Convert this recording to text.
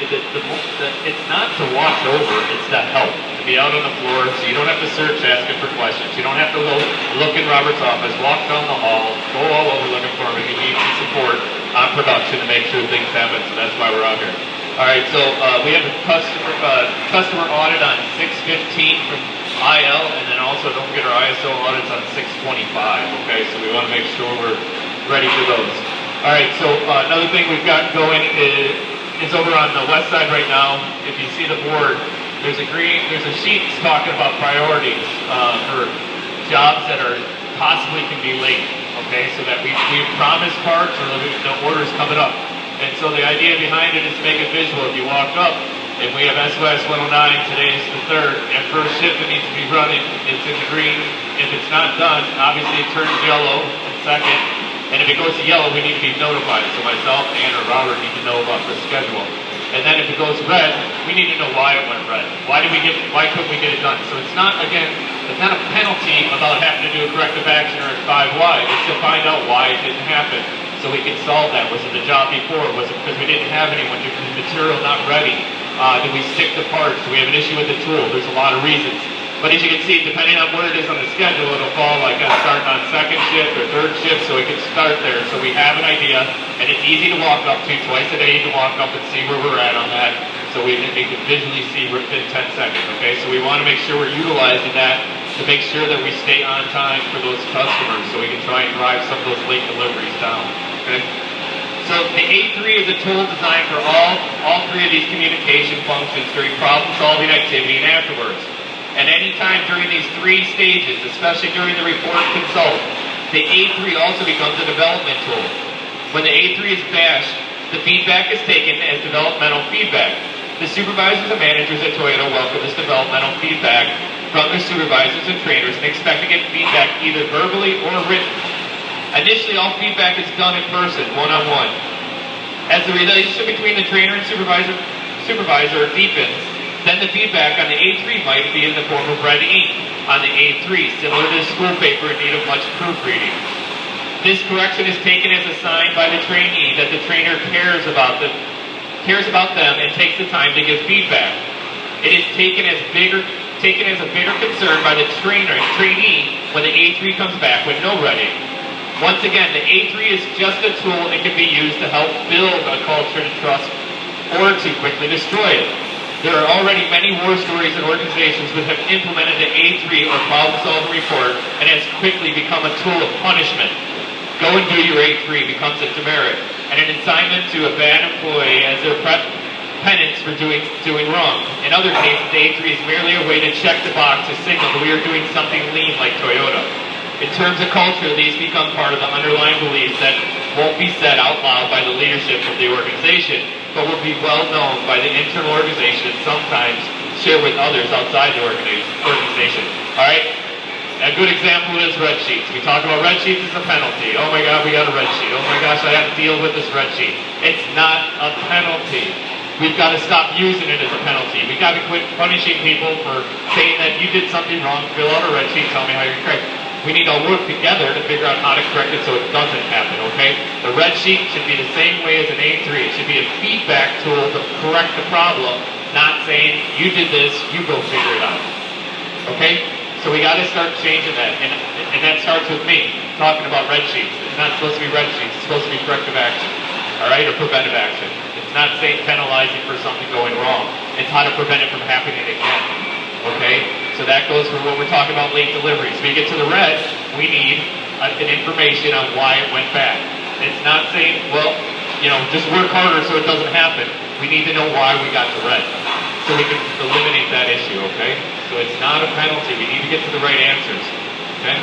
it's not to watch over, it's to help. To be out on the floor so you don't have to search asking for questions. You don't have to look in Robert's office, walk down the hall, go all over looking for him. If you need some support on production to make sure things happen, so that's why we're out here. All right, so we have a customer audit on 6/15 from IL, and then also don't forget our ISO audits on 6/25. Okay, so we want to make sure we're ready for those. All right, so another thing we've got going is over on the west side right now. If you see the board, there's a sheet that's talking about priorities for jobs that are possibly can be late. Okay, so that we promise parts or the order's coming up. And so the idea behind it is to make it visual. If you walk up, and we have SOS 109, today is the 3rd, and first shift it needs to be running, it's in the green. If it's not done, obviously it turns yellow in second. And if it goes to yellow, we need to be notified. So myself, Ann, or Robert need to know about the schedule. And then if it goes red, we need to know why it went red. Why couldn't we get it done? So it's not a penalty about having to do a corrective action or a 5Y. It's to find out why it didn't happen. So we can solve that. Was it the job before? Was it because we didn't have anyone? Was the material not ready? Did we stick to parts? Do we have an issue with the tool? There's a lot of reasons. But as you can see, depending on what it is on the schedule, it'll fall like starting on second shift or third shift, so we can start there. So we have an idea, and it's easy to walk up to. Twice a day you can walk up and see where we're at on that, so we can visually see within 10 seconds, okay? So we want to make sure we're utilizing that to make sure that we stay on time for those customers, so we can try and drive some of those late deliveries down, okay? So the A3 is a tool designed for all three of these communication functions during problem-solving activity and afterwards. At any time during these three stages, especially during the report and consult, the A3 also becomes a development tool. When the A3 is bashed, the feedback is taken as developmental feedback. The supervisors and managers at Toyota welcome this developmental feedback from their supervisors and trainers and expect to get feedback either verbally or written. Initially, all feedback is done in person, one-on-one. As the relationship between the trainer and supervisor deepens, then the feedback on the A3 might be in the form of red ink on the A3, similar to school paper in need of much proofreading. This correction is taken as a sign by the trainee that the trainer cares about them and takes the time to give feedback. It is taken as a bigger concern by the trainee when the A3 comes back with no red ink. Once again, the A3 is just a tool that can be used to help build a culture to trust or to quickly destroy it. There are already many war stories and organizations that have implemented the A3 or problem-solving report and has quickly become a tool of punishment. Go and do your A3 becomes a demerit and an assignment to a bad employee as their penance for doing wrong. In other cases, the A3 is merely a way to check the box to signal that we are doing something lean like Toyota. In terms of culture, these become part of the underlying beliefs that won't be said out loud by the leadership of the organization, but will be well known by the internal organization and sometimes shared with others outside the organization. All right? A good example is red sheets. We talk about red sheets as a penalty. Oh my God, we got a red sheet. Oh my gosh, I have to deal with this red sheet. It's not a penalty. We've got to stop using it as a penalty. We've got to quit punishing people for saying that you did something wrong, fill out a red sheet, tell me how you're correct. We need to work together to figure out how to correct it so it doesn't happen, okay? The red sheet should be the same way as an A3. It should be a feedback tool to correct the problem, not saying, you did this, you go figure it out. Okay? So we got to start changing that. And that starts with me, talking about red sheets. It's not supposed to be red sheets. It's supposed to be corrective action, all right, or preventive action. It's not saying penalizing for something going wrong. It's how to prevent it from happening again, okay? So that goes for when we're talking about late deliveries. When we get to the red, we need an information on why it went bad. It's not saying, well, just work harder so it doesn't happen. We need to know why we got to red so we can eliminate that issue, okay? So it's not a penalty. We need to get to the right answers, okay?